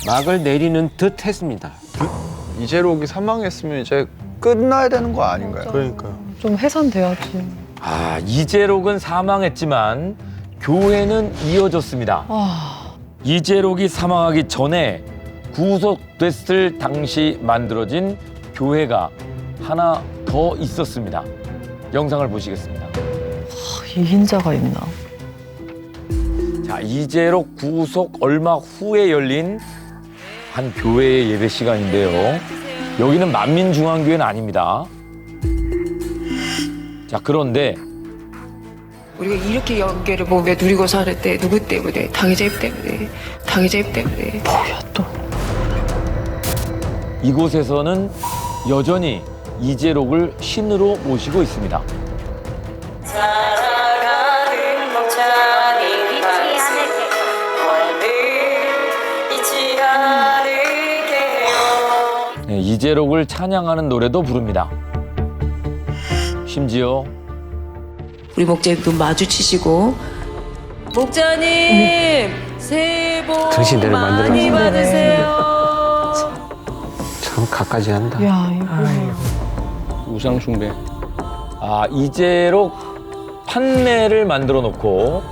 막을 내리는 듯 했습니다. 이재록이 사망했으면 이제 끝나야 되는 거 아닌가요? 그러니까요. 좀 해산돼야지. 아, 이재록은 사망했지만 교회는 이어졌습니다. 이재록이 사망하기 전에 구속됐을 당시 만들어진 교회가 하나 더 있었습니다. 영상을 보시겠습니다. 이인자가 있나? 자, 이재록 구속 얼마 후에 열린 한 교회의 예배 시간인데요. 여기는 만민중앙교회는 아닙니다. 자, 그런데 우리가 이렇게 연계를 보며 누리고 살 때 누구 때문에? 당의자 입 때문에. 당의자 입 때문에. 뭐야 또? 이곳에서는 여전히 이재록을 신으로 모시고 있습니다. 살아가는 벅차는 말씀 잊지 않을게요. 네, 이재록을 찬양하는 노래도 부릅니다. 심지어 우리 목자님 눈 마주치시고 목자님 새해 복 당신들을 많이 만들어서. 받으세요. 참 갖가지 한다. 야 이거. 우상 숭배. 아, 이재록 판매를 만들어 놓고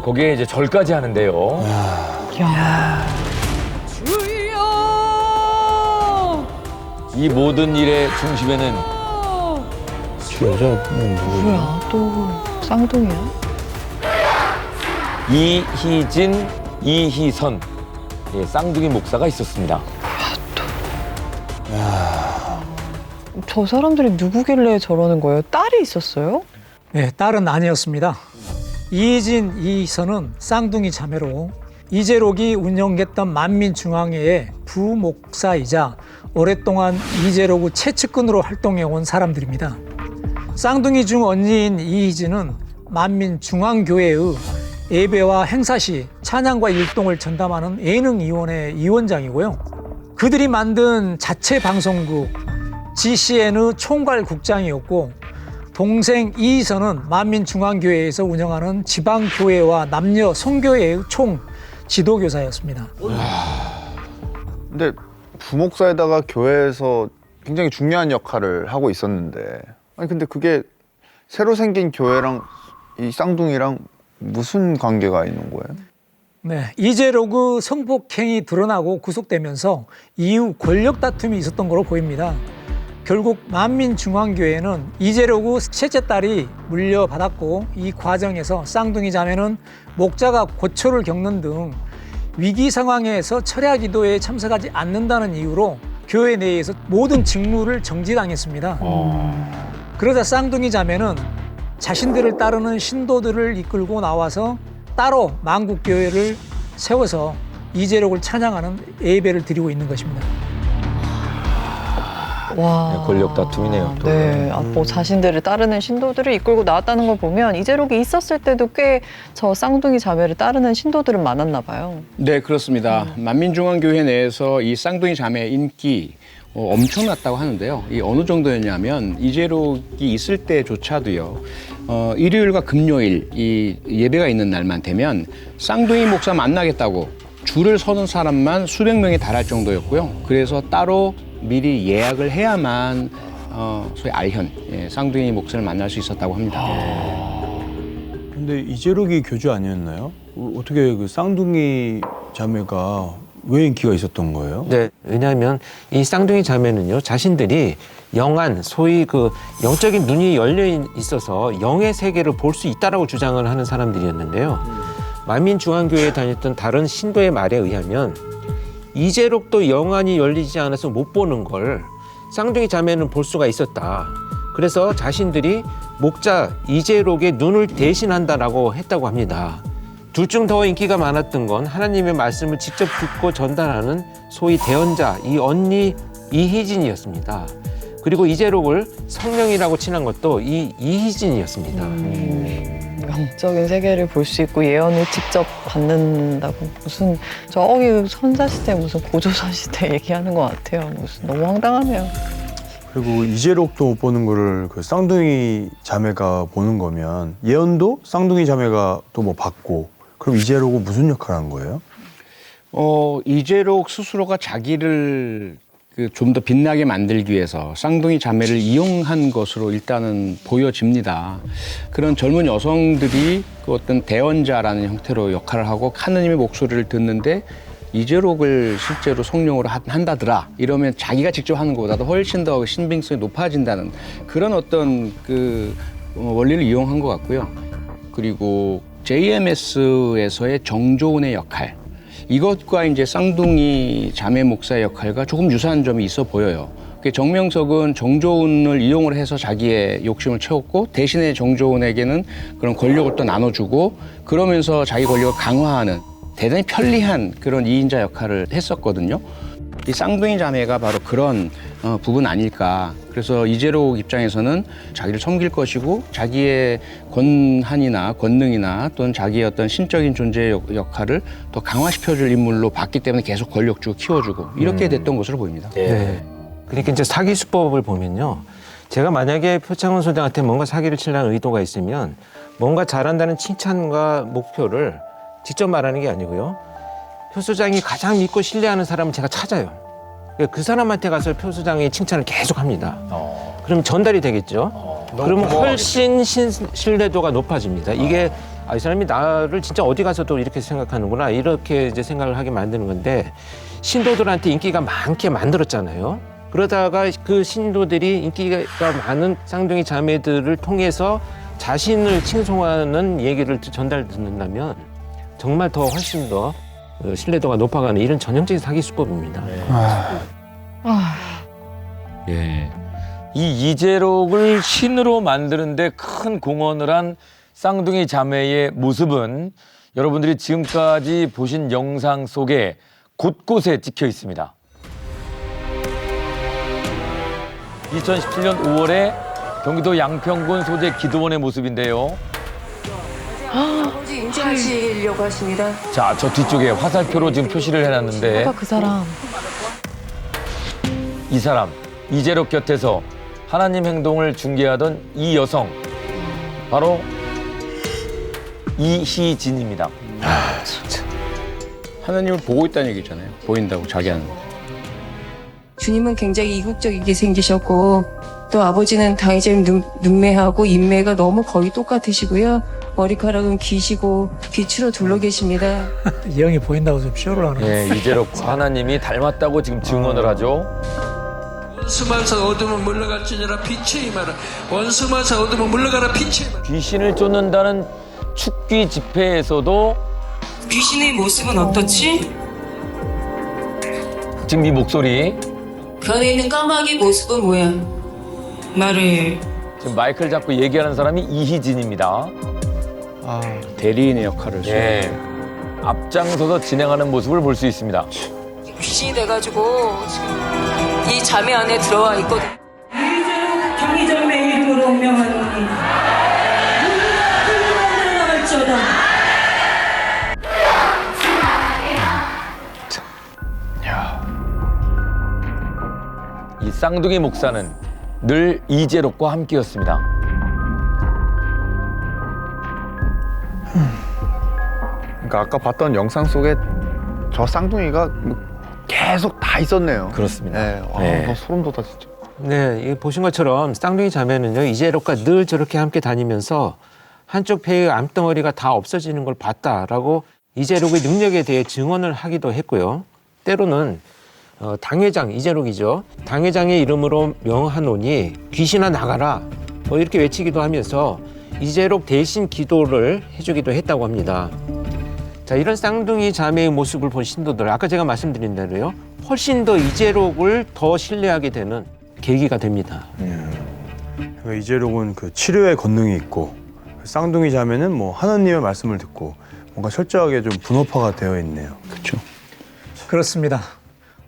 거기에 이제 절까지 하는데요. 야. 주여 이 모든 일의 중심에는 여자는 누구예요? 뭐야 또 쌍둥이야? 이희진, 이희선 쌍둥이 목사가 있었습니다. 저 사람들이 누구길래 저러는 거예요? 딸이 있었어요? 네, 딸은 아니었습니다. 이희진, 이희선은 쌍둥이 자매로 이재록이 운영했던 만민중앙회의 부목사이자 오랫동안 이재록의 최측근으로 활동해온 사람들입니다. 쌍둥이 중 언니인 이희진은 만민중앙교회의 예배와 행사 시 찬양과 율동을 전담하는 예능위원회 위원장이고요. 그들이 만든 자체 방송국 GCN의 총괄국장이었고, 동생 이희선은 만민중앙교회에서 운영하는 지방교회와 남녀 선교회의 총 지도교사였습니다. 근데 부목사에다가 교회에서 굉장히 중요한 역할을 하고 있었는데, 아니 근데 그게 새로 생긴 교회랑 이 쌍둥이랑 무슨 관계가 있는 거예요? 네, 이재록의 성폭행이 드러나고 구속되면서 이후 권력 다툼이 있었던 것으로 보입니다. 결국 만민중앙교회는 이재록의 셋째 딸이 물려받았고, 이 과정에서 쌍둥이 자매는 목자가 고초를 겪는 등 위기 상황에서 철야 기도에 참석하지 않는다는 이유로 교회 내에서 모든 직무를 정지당했습니다. 그러자 쌍둥이 자매는 자신들을 따르는 신도들을 이끌고 나와서 따로 만국교회를 세워서 이재록을 찬양하는 예배를 드리고 있는 것입니다. 와. 네, 권력 다툼이네요, 또. 네, 뭐 자신들을 따르는 신도들을 이끌고 나왔다는 걸 보면 이재록이 있었을 때도 꽤 저 쌍둥이 자매를 따르는 신도들은 많았나 봐요. 네, 그렇습니다. 만민중앙교회 내에서 이 쌍둥이 자매의 인기 엄청났다고 하는데요. 이 어느 정도였냐면 이재록이 있을 때조차도요. 일요일과 금요일 이 예배가 있는 날만 되면 쌍둥이 목사 만나겠다고 줄을 서는 사람만 수백 명에 달할 정도였고요. 그래서 따로 미리 예약을 해야만 소위 알현, 쌍둥이 목사를 만날 수 있었다고 합니다. 근데 이재록이 교주 아니었나요? 어떻게 그 쌍둥이 자매가 왜 인기가 있었던 거예요? 네, 왜냐하면 이 쌍둥이 자매는요, 자신들이 영안, 소위 그 영적인 눈이 열려 있어서 영의 세계를 볼 수 있다라고 주장을 하는 사람들이었는데요. 만민중앙교회에 다녔던 다른 신도의 말에 의하면 이재록도 영안이 열리지 않아서 못 보는 걸 쌍둥이 자매는 볼 수가 있었다. 그래서 자신들이 목자 이재록의 눈을 대신한다라고 했다고 합니다. 둘 중 더 인기가 많았던 건 하나님의 말씀을 직접 듣고 전달하는 소위 대언자, 이 언니 이희진이었습니다. 그리고 이재록을 성령이라고 칭한 것도 이 이희진이었습니다. 영적인 세계를 볼 수 있고 예언을 직접 받는다고 무슨 저기 선사시대 무슨 고조선시대 얘기하는 것 같아요. 무슨 너무 황당하네요. 그리고 이재록도 못 보는 거를 그 쌍둥이 자매가 보는 거면 예언도 쌍둥이 자매가 또 뭐 받고, 그럼 이재록은 무슨 역할을 한 거예요? 이재록 스스로가 자기를 좀 더 빛나게 만들기 위해서 쌍둥이 자매를 이용한 것으로 일단은 보여집니다. 그런 젊은 여성들이 그 어떤 대언자라는 형태로 역할을 하고 하느님의 목소리를 듣는데 이재록을 실제로 성령으로 한다더라 이러면 자기가 직접 하는 것보다도 훨씬 더 신빙성이 높아진다는 그런 어떤 원리를 이용한 것 같고요. 그리고 JMS에서의 정조은의 역할 이것과 이제 쌍둥이 자매 목사의 역할과 조금 유사한 점이 있어 보여요. 정명석은 정조은을 이용을 해서 자기의 욕심을 채웠고 대신에 정조은에게는 그런 권력을 또 나눠주고 그러면서 자기 권력을 강화하는 대단히 편리한 그런 이인자 역할을 했었거든요. 이 쌍둥이 자매가 바로 그런 부분 아닐까. 그래서 이재록 입장에서는 자기를 섬길 것이고 자기의 권한이나 권능이나 또는 자기의 어떤 신적인 존재의 역할을 더 강화시켜줄 인물로 봤기 때문에 계속 권력 주고 키워주고 이렇게 됐던 것으로 보입니다. 네. 그러니까 이제 사기 수법을 보면요. 제가 만약에 표창원 소장한테 뭔가 사기를 치려는 의도가 있으면 뭔가 잘한다는 칭찬과 목표를 직접 말하는 게 아니고요. 표 소장이 가장 믿고 신뢰하는 사람을 제가 찾아요. 그 사람한테 가서 표 소장의 칭찬을 계속 합니다. 그럼 전달이 되겠죠. 그러면 훨씬 신뢰도가 높아집니다. 이게 이 사람이 나를 진짜 어디 가서도 이렇게 생각하는구나 이렇게 이제 생각을 하게 만드는 건데 신도들한테 인기가 많게 만들었잖아요. 그러다가 그 신도들이 인기가 많은 쌍둥이 자매들을 통해서 자신을 칭송하는 얘기를 전달 듣는다면 정말 더 훨씬 더 신뢰도가 높아가는 이런 전형적인 사기 수법입니다. 예. 이 이재록을 신으로 만드는데 큰 공헌을 한 쌍둥이 자매의 모습은 여러분들이 지금까지 보신 영상 속에 곳곳에 찍혀 있습니다. 2017년 5월에 경기도 양평군 소재 기도원의 모습인데요. 아버지 인지하시려고 하십니다. 자, 저 뒤쪽에 화살표로 지금 표시를 해놨는데 아까 그 사람. 이 사람, 이재록 곁에서 하나님 행동을 중계하던 이 여성, 바로 이희진입니다. 하나님을 보고 있다는 얘기잖아요. 보인다고 자기 하는 거. 주님은 굉장히 이국적이게 생기셨고 또 아버지는 당의자님 눈매하고 인매가 너무 거의 똑같으시고요. 머리카락은 기시고 빛으로 둘러 계십니다. 이 형이 보인다고 좀 쇼를 하는 예, 이재록과 하나님이 닮았다고 지금 증언을 하죠. 원수만사 어둠은 물러갈지니라 빛의 임하라. 원수만사 어둠은 물러가라 빛의 임하라. 귀신을 쫓는다는 축귀 집회에서도 귀신의 모습은 어떻지? 지금 이 목소리, 그 안에 있는 까마귀 모습은 뭐야? 말해. 지금 마이크를 잡고 얘기하는 사람이 이희진입니다. 대리인의 역할을 예, 앞장서서 진행하는 모습을 볼 수 있습니다. 귀신이 돼가지고 지금 이 자매 안에 들어와 있거든. 경이자매 일도로 운명하노니 나갈지어다. 이 쌍둥이 목사는 늘 이재록과 함께였습니다. 그러니까 아까 봤던 영상 속에 저 쌍둥이가 계속 다 있었네요. 그렇습니다. 네. 네. 너 소름 돋아 진짜. 네, 이 보신 것처럼 쌍둥이 자매는요 이재록과 늘 저렇게 함께 다니면서 한쪽 폐의 암덩어리가 다 없어지는 걸 봤다라고 이재록의 능력에 대해 증언을 하기도 했고요. 때로는 당회장 이재록이죠. 당회장의 이름으로 명하노니 귀신아 나가라 뭐 이렇게 외치기도 하면서 이재록 대신 기도를 해주기도 했다고 합니다. 자, 이런 쌍둥이 자매의 모습을 본 신도들 아까 제가 말씀드린 대로요 훨씬 더 이재록을 더 신뢰하게 되는 계기가 됩니다. 그러니까 이재록은 그 치료의 권능이 있고 쌍둥이 자매는 뭐 하나님의 말씀을 듣고 뭔가 철저하게 좀 분업화가 되어 있네요. 그렇죠. 그렇습니다.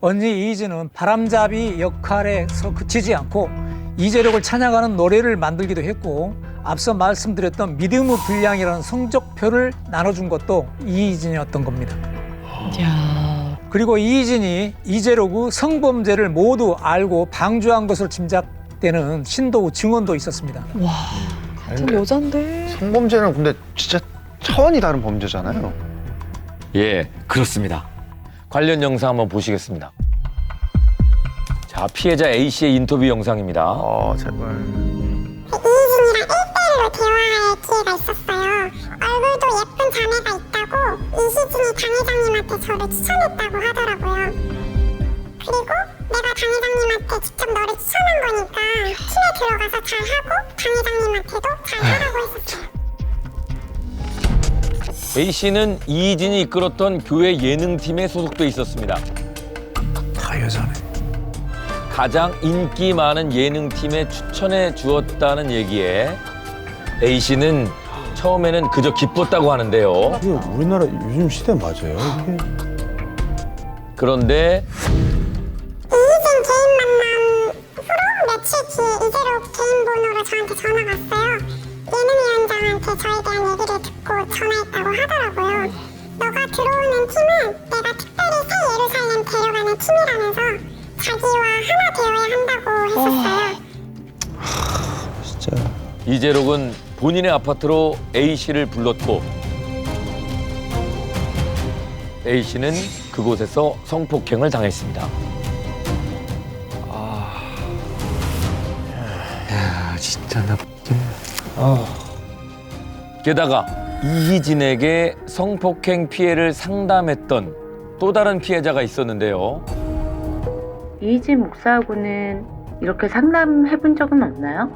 언니 이희진은 바람잡이 역할에서 그치지 않고 이재록을 찬양하는 노래를 만들기도 했고 앞서 말씀드렸던 믿음의 분량이라는 성적표를 나눠준 것도 이희진이었던 겁니다. 야. 그리고 이희진이 이재록의 성범죄를 모두 알고 방조한 것으로 짐작되는 신도 증언도 있었습니다. 와. 같은 여잔데. 성범죄는 근데 진짜 차원이 다른 범죄잖아요. 예, 그렇습니다. 관련 영상 한번 보시겠습니다. 자, 피해자 A 씨의 인터뷰 영상입니다. 제발. 이희진이랑 1대1로 대화할 기회가 있었어요. 얼굴도 예쁜 자매가 있다고 이희진이 당 회장님한테 저를 추천했다고 하더라고요. 그리고 내가 당 회장님한테 직접 너를 추천한 거니까 팀에 들어가서 잘하고 당 회장님한테도 잘하라고 했었어요. A 씨는 이희진이 이끌었던 교회 예능팀에 소속돼 있었습니다. 다 여자네. 가장 인기 많은 예능팀에 추천해 주었다는 얘기에 A 씨는 처음에는 그저 기뻤다고 하는데요. 이게 우리나라 요즘 시대 맞아요? 이게? 그런데 이희진 개인 만남 후로 며칠 뒤에 이재로 개인 번호로 저한테 전화가 왔어요. 예능위원장한테 저에 대한 얘기를 듣고 전화했다고 하더라고요. 너가 들어오는 팀은 내가 특별히 새 예루살렘 데려가는 팀이라면서 자기와 하나 되어야 한다고 했었어요. 진짜. 이재록은 본인의 아파트로 A 씨를 불렀고 A 씨는 그곳에서 성폭행을 당했습니다. 야, 진짜 나쁘게. 게다가 이희진에게 성폭행 피해를 상담했던 또 다른 피해자가 있었는데요. 이희진 목사하고는 이렇게 상담해 본 적은 없나요?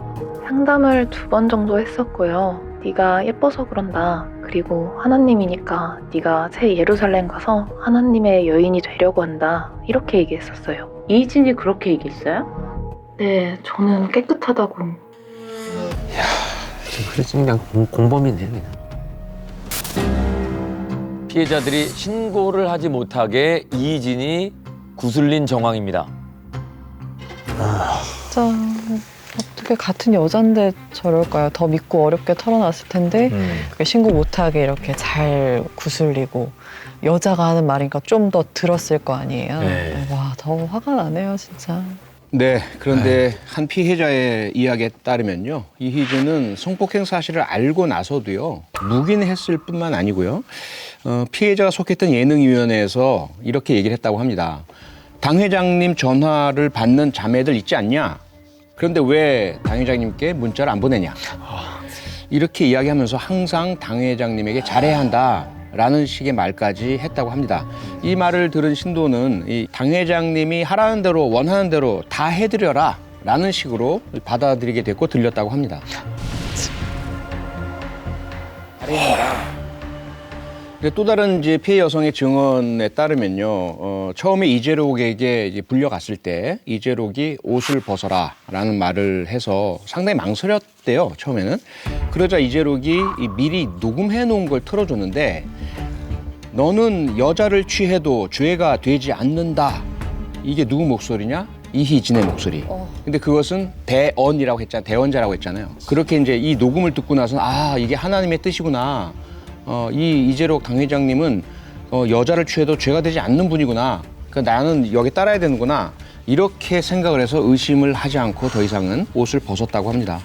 상담을 2번 정도 했었고요. 네가 예뻐서 그런다. 그리고 하나님이니까 네가 새 예루살렘 가서 하나님의 여인이 되려고 한다. 이렇게 얘기했었어요. 이희진이 그렇게 얘기했어요? 네, 저는 깨끗하다고. 그래서 그냥 공범이네 그냥. 피해자들이 신고를 하지 못하게 이희진이 구슬린 정황입니다. 진짜 어떻게 같은 여잔데 저럴까요? 더 믿고 어렵게 털어놨을 텐데 그게 신고 못하게 이렇게 잘 구슬리고 여자가 하는 말이니까 좀 더 들었을 거 아니에요. 네. 와, 더 화가 나네요, 진짜. 네, 그런데 한 피해자의 이야기에 따르면요, 이희진은 성폭행 사실을 알고 나서도요 묵인했을 뿐만 아니고요, 피해자가 속했던 예능위원회에서 이렇게 얘기를 했다고 합니다. 당 회장님 전화를 받는 자매들 있지 않냐? 그런데 왜 당 회장님께 문자를 안 보내냐? 이렇게 이야기하면서 항상 당 회장님에게 잘해야 한다라는 식의 말까지 했다고 합니다. 이 말을 들은 신도는 이 당 회장님이 하라는 대로 원하는 대로 다 해드려라 라는 식으로 받아들이게 됐고 들렸다고 합니다. 잘해야 한다. 근데 또 다른 이제 피해 여성의 증언에 따르면요, 처음에 이재록에게 이제 불려갔을 때 이재록이 옷을 벗어라라는 말을 해서 상당히 망설였대요, 처음에는. 그러자 이재록이 미리 녹음해 놓은 걸 틀어줬는데, 너는 여자를 취해도 죄가 되지 않는다. 이게 누구 목소리냐? 이희진의 목소리. 근데 그것은 대언이라고 했잖아요. 대언자라고 했잖아요. 그렇게 이제 이 녹음을 듣고 나서는 아, 이게 하나님의 뜻이구나. 이 이재록 당 회장님은 여자를 취해도 죄가 되지 않는 분이구나. 그러니까 나는 여기 따라야 되는구나. 이렇게 생각을 해서 의심을 하지 않고 더 이상은 옷을 벗었다고 합니다.